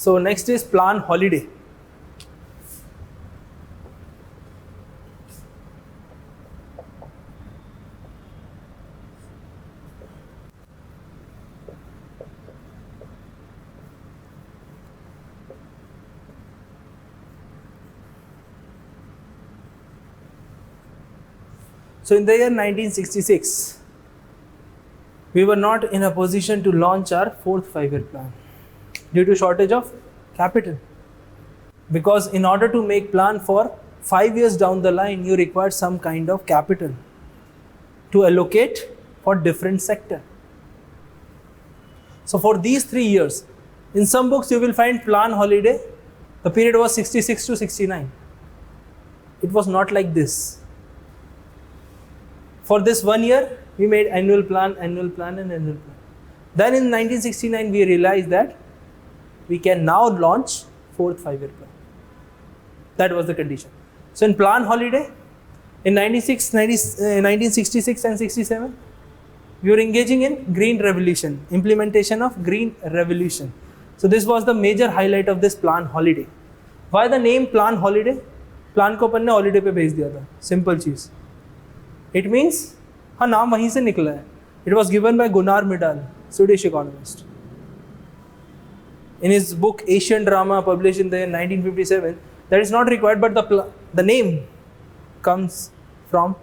So next is plan holiday. So in the year 1966, we were not in a position to launch our fourth 5-year plan due to shortage of capital. Because in order to make plan for 5 years down the line, you require some kind of capital to allocate for different sector. So for these 3 years, in some books you will find plan holiday, the period was 66 to 69. It was not like this. For this 1 year, we made annual plan and annual plan. Then in 1969, we realized that we can now launch fourth 5-year plan. That was the condition. So in plan holiday, in 1966 and 67, we were engaging in green revolution, implementation of green revolution. So this was the major highlight of this plan holiday. Why the name plan holiday? Plan को अपन ने holiday पे भेज दिया था, simple चीज. It means, हाँ नाम वहीं से निकला है. It was given by Gunnar Myrdal, Swedish economist. In his book Asian Drama, published in the year 1957, that is not required, but the name comes from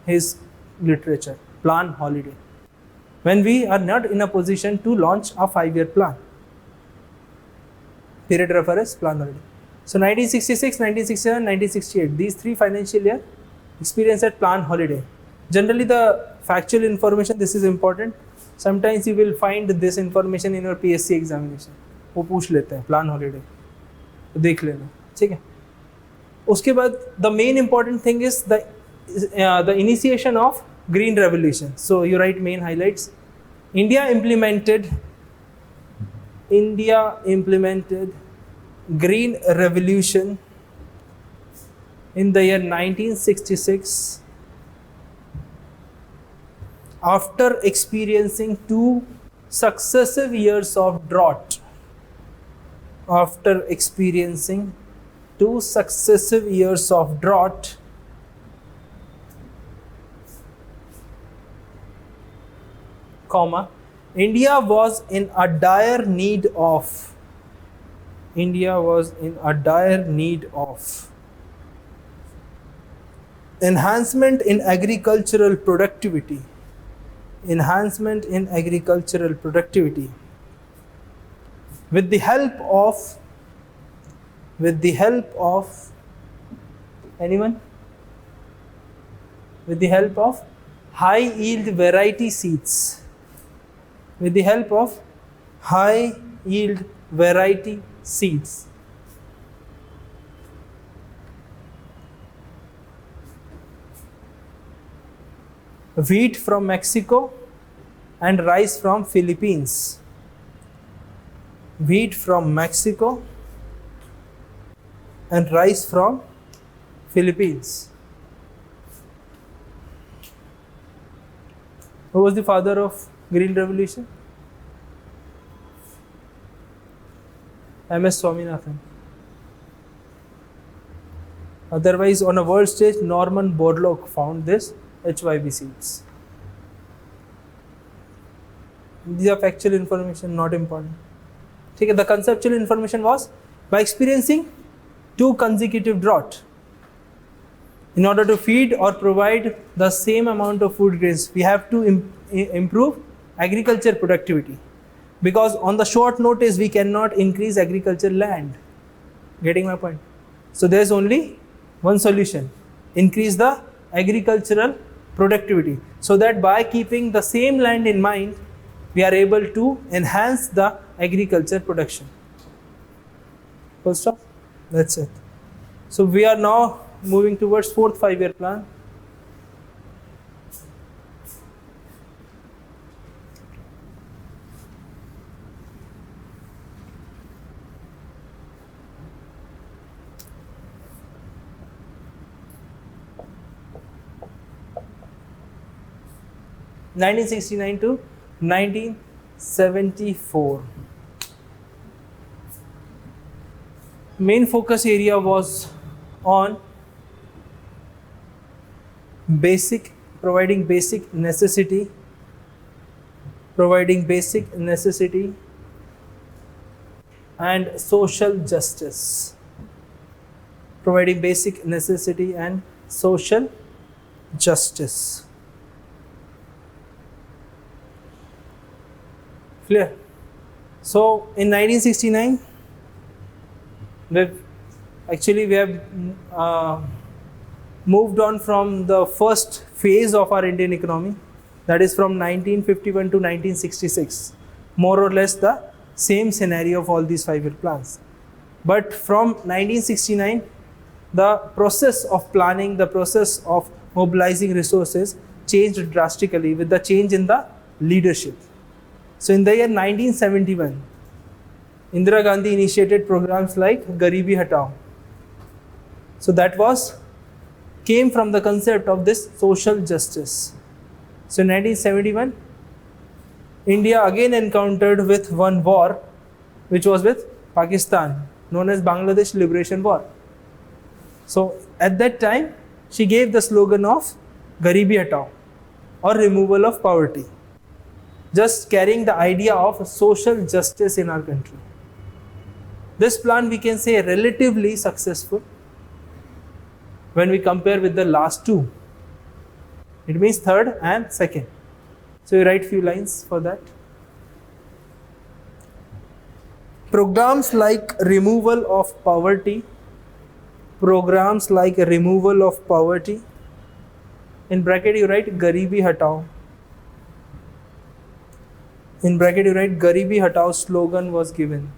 his literature, plan holiday. When we are not in a position to launch a 5-year plan. Period refer as plan holiday. So 1966, 1967, 1968, these 3 financial year experience at plan holiday. Generally the factual information, this is important. Sometimes you will find this information in your PSC examination. वो पूछ लेते हैं plan holiday, तो देख लेना, ठीक है. उसके बाद the main important thing is the initiation of green revolution. So you write main highlights. India implemented green revolution in the year 1966 after experiencing 2 successive years of drought. After experiencing 2 successive years of drought, India was in a dire need of enhancement in agricultural productivity. With the help of anyone? With the help of high yield variety seeds. With the help of high yield variety seeds. Wheat from Mexico and rice from Philippines. Wheat from Mexico and rice from Philippines. Who was the father of Green Revolution? MS Swaminathan. Otherwise, on a world stage, Norman Borlaug found this HYB seeds. These are factual information, not important. Okay, the conceptual information was, by experiencing 2 consecutive drought, in order to feed or provide the same amount of food grains, we have to improve agriculture productivity. Because on the short notice, we cannot increase agriculture land. Getting my point? So there is only one solution: increase the agricultural productivity, so that by keeping the same land in mind, we are able to enhance the agriculture production. Full stop. That's it. So we are now moving towards fourth 5-year plan. (1969 to 1974). Main focus area was on providing basic necessity and social justice. Providing basic necessity and social justice. Clear? So in 1969, we have moved on from the first phase of our Indian economy, that is from 1951 to 1966, more or less the same scenario of all these 5-year plans. But from 1969, the process of planning, the process of mobilizing resources changed drastically with the change in the leadership. So in the year 1971, Indira Gandhi initiated programs like Garibi Hatao. So that came from the concept of this social justice. So in 1971, India again encountered with one war, which was with Pakistan, known as Bangladesh Liberation War. So at that time, she gave the slogan of Garibi Hatao, or removal of poverty, just carrying the idea of social justice in our country. This plan, we can say, relatively successful when we compare with the last two. It means third and second. So you write few lines for that. Programs like removal of poverty, in bracket you write Garibi Hatao. In bracket you write Garibi Hatao slogan was given.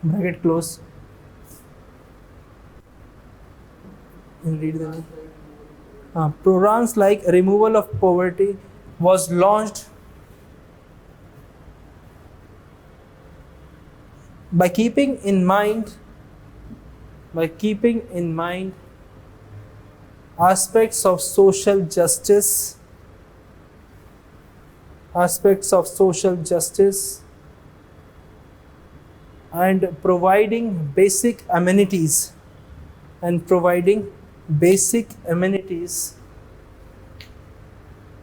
Bracket close. And read the name. Programs like removal of poverty was launched by keeping in mind aspects of social justice and providing basic amenities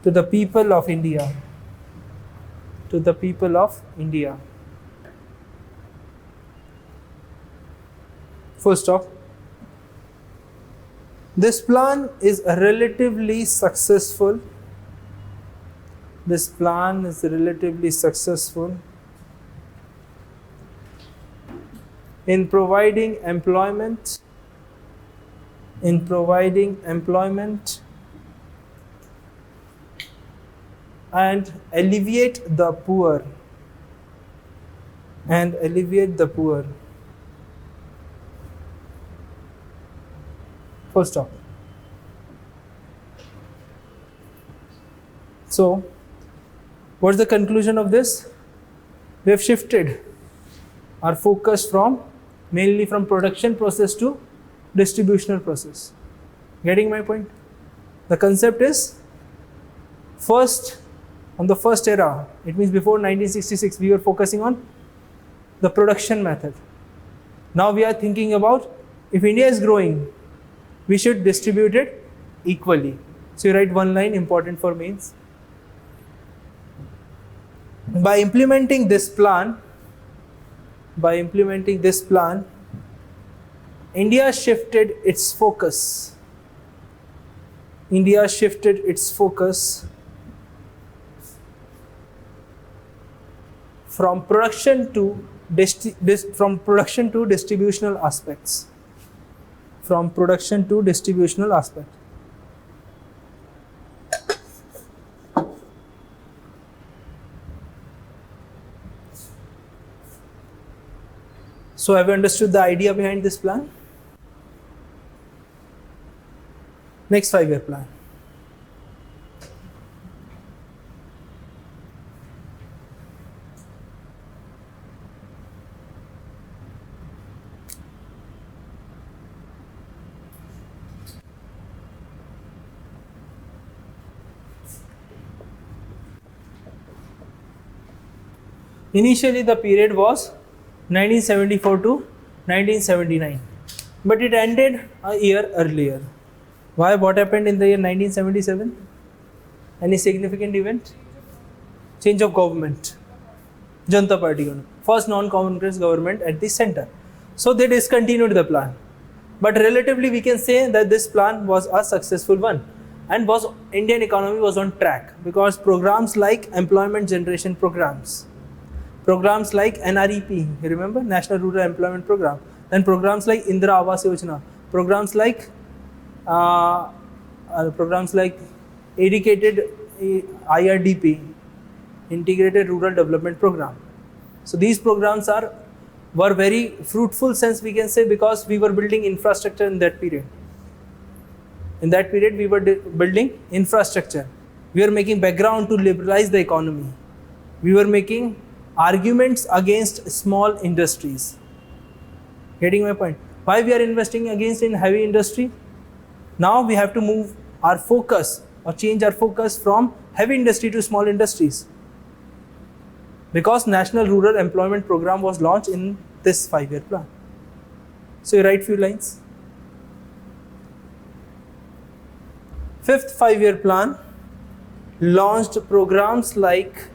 to the people of India. Full stop. This plan is relatively successful. In providing employment and alleviate the poor. Full stop. So, what's the conclusion of this? We have shifted our focus mainly from production process to distributional process. Getting my point? The concept is, on the first era, it means before 1966, we were focusing on the production method. Now we are thinking about, if India is growing, we should distribute it equally. So you write one line, important for mains. By implementing this plan, India shifted its focus from production to distributional aspects. So have you understood the idea behind this plan? Next 5-year plan. Initially the period was 1974 to 1979, but it ended a year earlier. Why? What happened in the year 1977? Any significant event? Change of government. Janata Party government. First non-Congress government at the center. So they discontinued the plan. But relatively we can say that this plan was a successful one, and Indian economy was on track, because programs like employment generation programs like NREP, you remember, National Rural Employment Program, then programs like Indira Awas Yojana, programs like dedicated IRDP, Integrated Rural Development Program. So these programs were very fruitful, since we can say, because we were building infrastructure in that period. In that period we were building infrastructure. We were making background to liberalize the economy. We were making arguments against small industries. Getting my point? Why we are investing against in heavy industry? Now we have to move our focus or change our focus from heavy industry to small industries, because National Rural Employment Program was launched in this 5-year plan. So you write few lines. Fifth 5-year plan launched programs like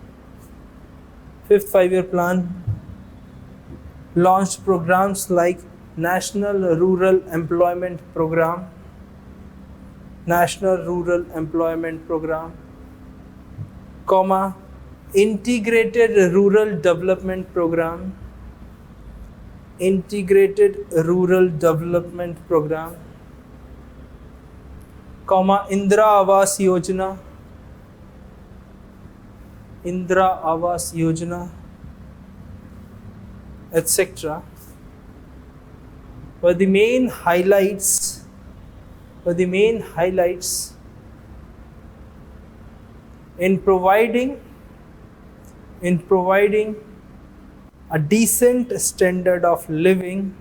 National Rural Employment Program, comma, Integrated Rural Development Program, comma, Indira Awas Yojana, etc. were the main highlights in providing a decent standard of living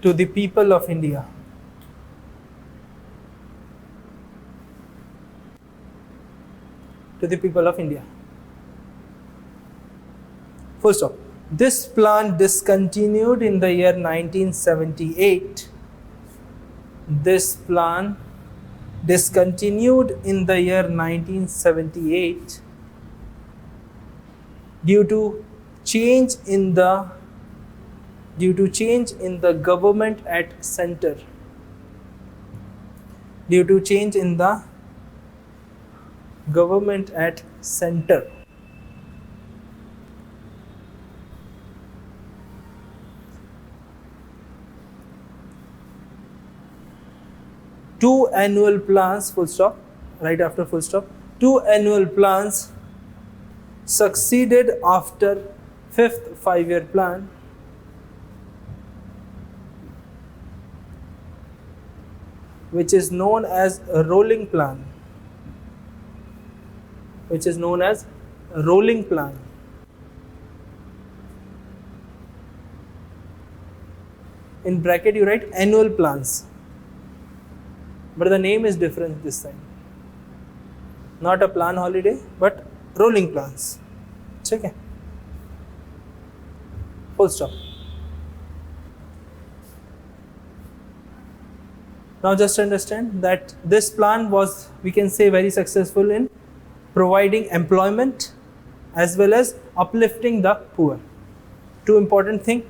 to the people of India. Full stop. This plan discontinued in the year 1978. Due to change in the government at center. Two annual plans, full stop, right after full stop. Two annual plans succeeded after fifth 5-year plan, which is known as a rolling plan. In bracket you write annual plans, but the name is different this time. Not a plan holiday, but rolling plans. Check it. Full stop. Now just understand that this plan was, we can say, very successful in providing employment as well as uplifting the poor. Two important things.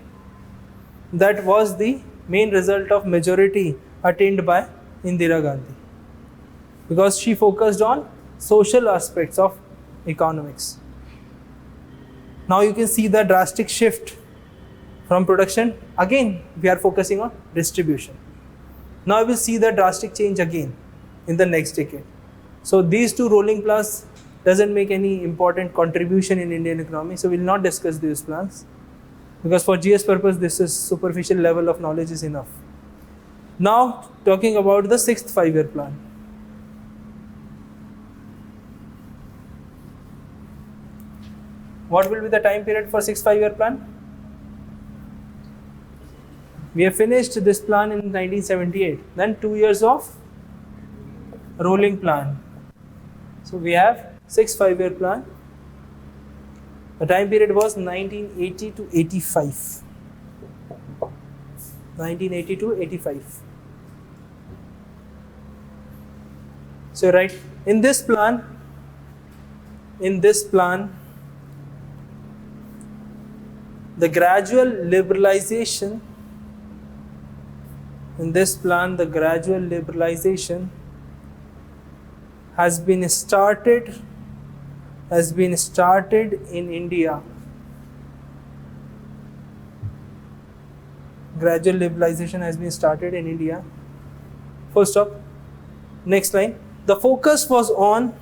That was the main result of majority attained by Indira Gandhi, because she focused on social aspects of economics. Now you can see the drastic shift from production. Again we are focusing on distribution. Now we will see the drastic change again in the next decade. So these two rolling plans doesn't make any important contribution in Indian economy, so we will not discuss these plans, because for GS purpose this is superficial level of knowledge is enough. Now talking about the sixth 5-year plan. What will be the time period for sixth 5-year plan? We have finished this plan in 1978. Then 2 years of rolling plan. So we have 6 5-year plan. The time period was 1980 to 85. 1980 to 85. So right, in this plan, the gradual liberalization, has been started in India. Gradual liberalization has been started in India. Full stop. Next line. The focus was on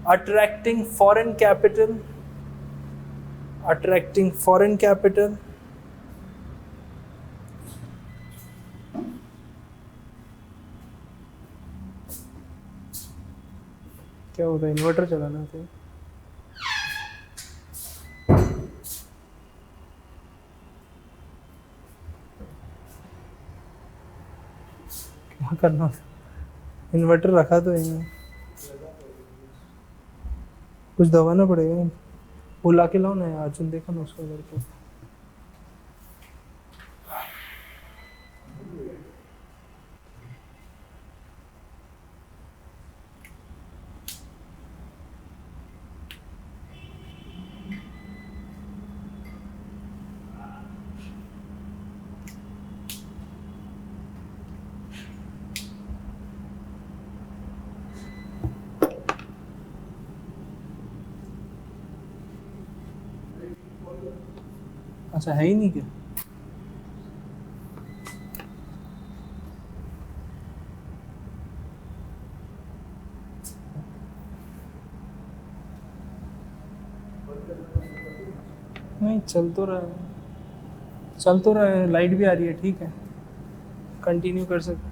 attracting foreign capital, क्या होता है, inverter चलाना था, क्या करना था, inverter रखा तो है, कुछ दबाना पड़ेगा, वो ला के लाओ ना यार, अर्जुन देखा ना उसको करके। अच्छा है ही नहीं क्या? नहीं, चल तो रहा है, लाइट भी आ रही है, ठीक है, कंटिन्यू कर सकते हैं।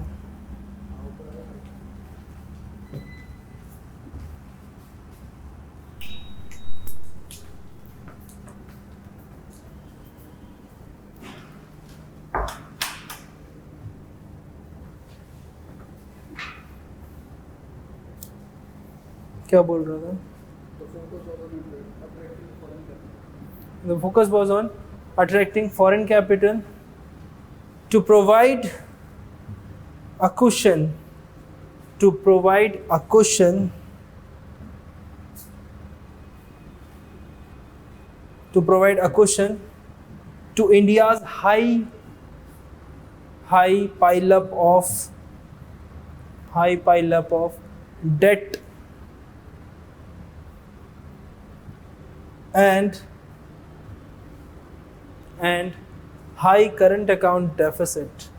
क्या बोल रहा था? The focus was on attracting foreign capital to provide a cushion to India's high pile-up of debt and high current account deficit.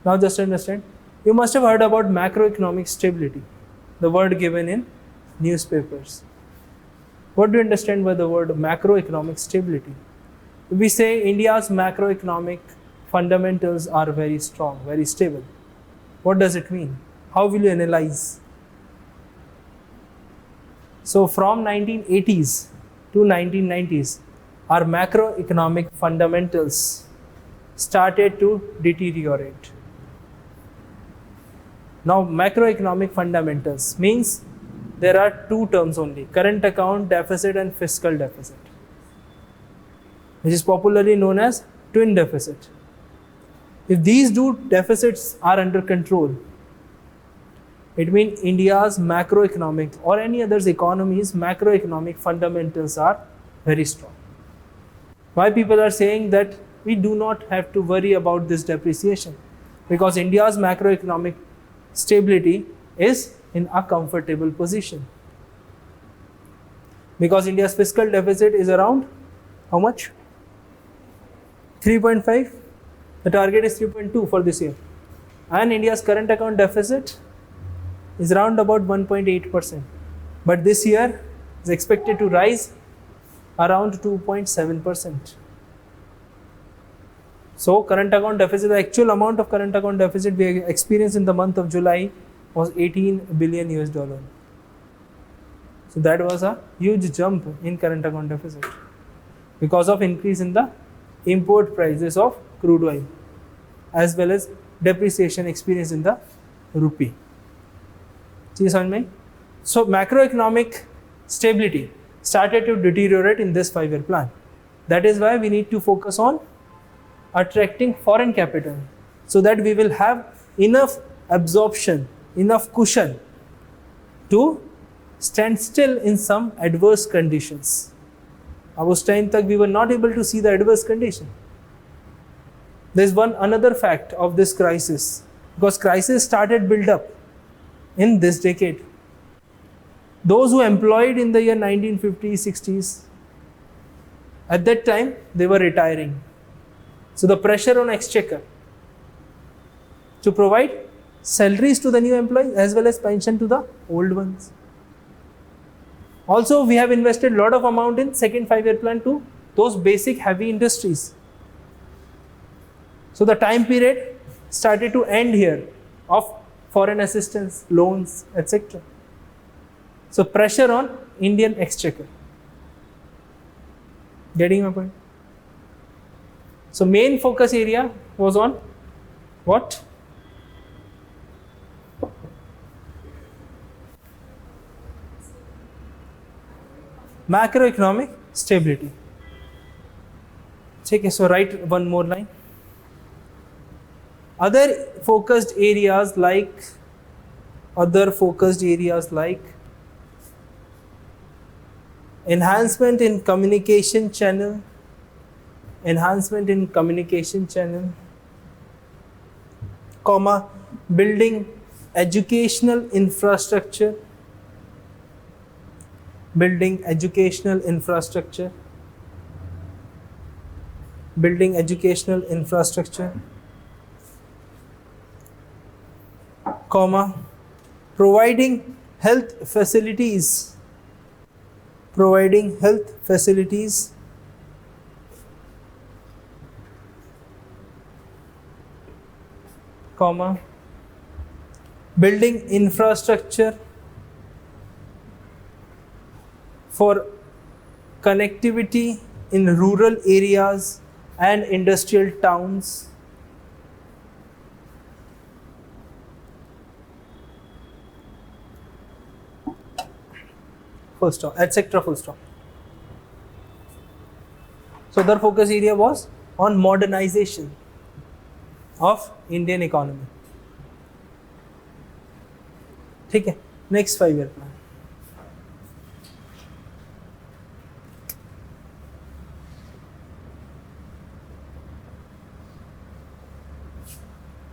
Now just understand, you must have heard about macroeconomic stability, the word given in newspapers. What do you understand by the word macroeconomic stability? We say India's macroeconomic fundamentals are very strong, very stable. What does it mean? How will you analyze? So from 1980s to 1990s, our macroeconomic fundamentals started to deteriorate. Now macroeconomic fundamentals means there are two terms only, current account deficit and fiscal deficit, which is popularly known as twin deficit. If these two deficits are under control, it means India's macroeconomic or any other economy's macroeconomic fundamentals are very strong. Why people are saying that we do not have to worry about this depreciation? Because India's macroeconomic stability is in a comfortable position. Because India's fiscal deficit is around how much? 3.5. The target is 3.2 for this year. And India's current account deficit is around about 1.8%. But this year is expected to rise around 2.7%. So current account deficit, the actual amount of current account deficit we experienced in the month of July was 18 billion US dollar. So that was a huge jump in current account deficit because of increase in the import prices of crude oil as well as depreciation experienced in the rupee. See, so macroeconomic stability started to deteriorate in this 5-year plan. That is why we need to focus on attracting foreign capital so that we will have enough absorption, enough cushion to stand still in some adverse conditions. उस time तक we were not able to see the adverse condition. There is another fact of this crisis, because crisis started build up in this decade. Those who employed in the year 1950s, 60s, at that time they were retiring. So the pressure on exchequer to provide salaries to the new employees as well as pension to the old ones. Also, we have invested a lot of amount in second 5-year plan to those basic heavy industries. So the time period started to end here of foreign assistance, loans, etc. So pressure on Indian exchequer. Getting my point? So main focus area was on what? Macroeconomic stability. Okay, so write one more line. Other focused areas like enhancement in communication channel, comma, building educational infrastructure, comma, providing health facilities, comma, building infrastructure for connectivity in rural areas and industrial towns, full stop, etc. full stop. So their focus area was on modernization of Indian economy. ठीक है, next 5-year plan.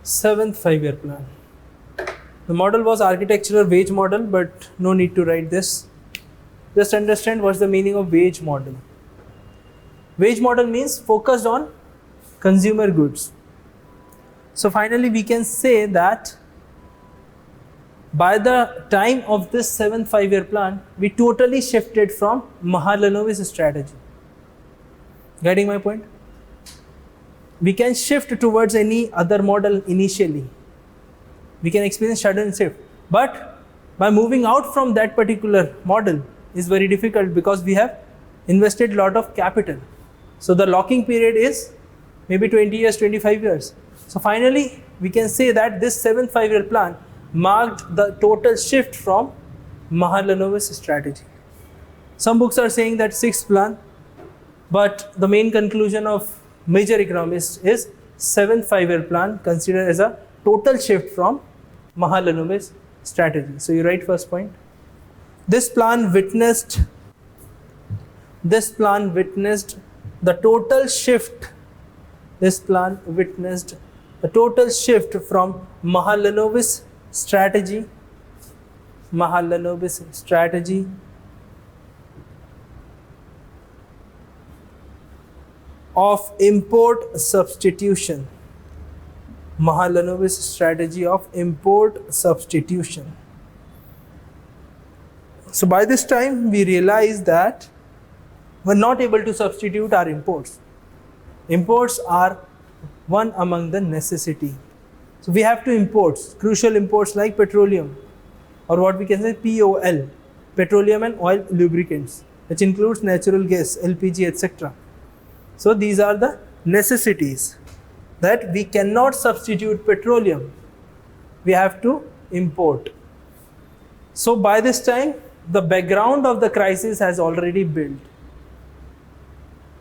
Seventh 5-year plan. The model was architectural wage model, but no need to write this. Just understand what's the meaning of wage model. Wage model means focused on consumer goods. So finally we can say that by the time of this 7th 5-year plan, we totally shifted from Mahalanobis strategy. Getting my point? We can shift towards any other model initially. We can experience sudden shift. But by moving out from that particular model is very difficult because we have invested a lot of capital. So the locking period is maybe 20 years, 25 years. So finally, we can say that this 7th 5-year plan marked the total shift from Mahalanobis strategy. Some books are saying that 6th plan, but the main conclusion of major economists is 7th 5-year plan considered as a total shift from Mahalanobis strategy. So you write first point. This plan witnessed the total shift. This plan witnessed the total shift from Mahalanobis strategy of import substitution. Mahalanobis strategy of import substitution. So by this time we realized that we're not able to substitute our imports. Imports are one among the necessity. So we have to import crucial imports like petroleum, or what we can say POL, petroleum and oil lubricants, which includes natural gas, LPG, etc. So these are the necessities that we cannot substitute petroleum. We have to import. So by this time, the background of the crisis has already built.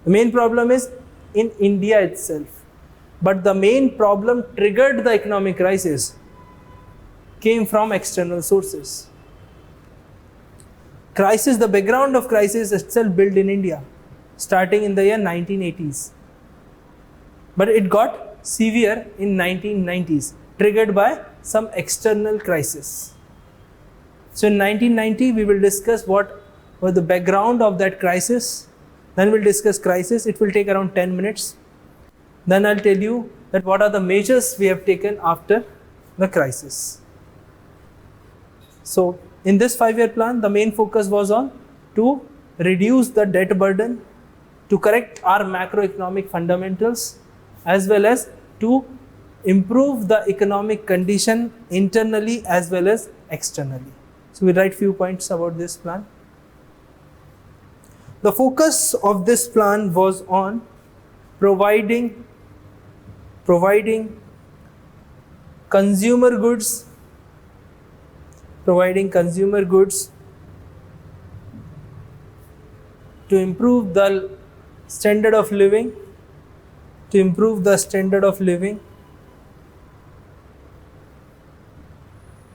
The main problem is in India itself. But the main problem triggered the economic crisis came from external sources. Crisis, the background of crisis itself built in India, starting in the year 1980s. But it got severe in 1990s, triggered by some external crisis. So in 1990, we will discuss what was the background of that crisis. Then we'll discuss crisis. It will take around 10 minutes. Then I'll tell you that what are the measures we have taken after the crisis. So in this 5-year plan, the main focus was on to reduce the debt burden, to correct our macroeconomic fundamentals, as well as to improve the economic condition internally as well as externally. So we write few points about this plan. The focus of this plan was on providing consumer goods, to improve the standard of living,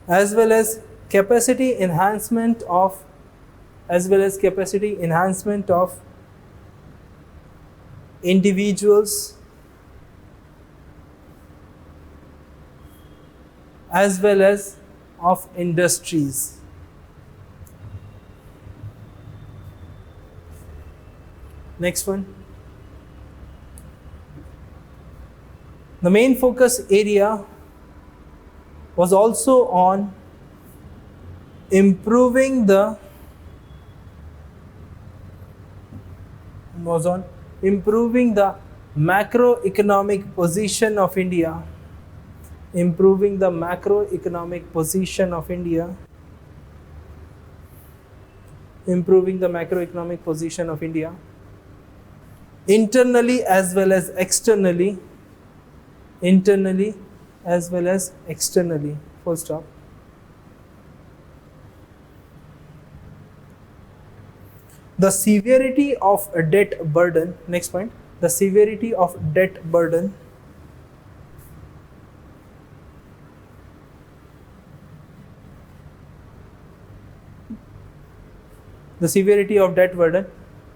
as well as capacity enhancement of individuals as well as of industries. Next one. The main focus area was also on improving the macroeconomic position of India, internally as well as externally, full stop. The severity of a debt burden, next point, the severity of debt burden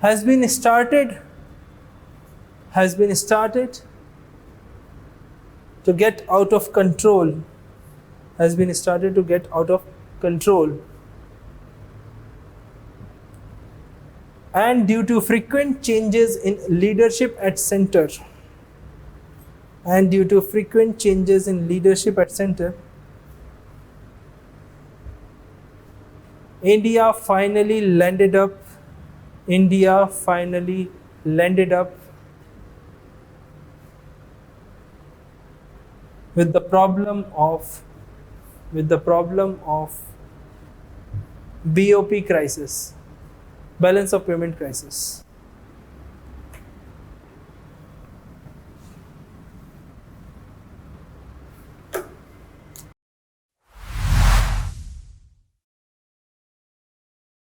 has been started to get out of control, and due to frequent changes in leadership at center, India finally landed up with the problem of BOP crisis, balance of payment crisis.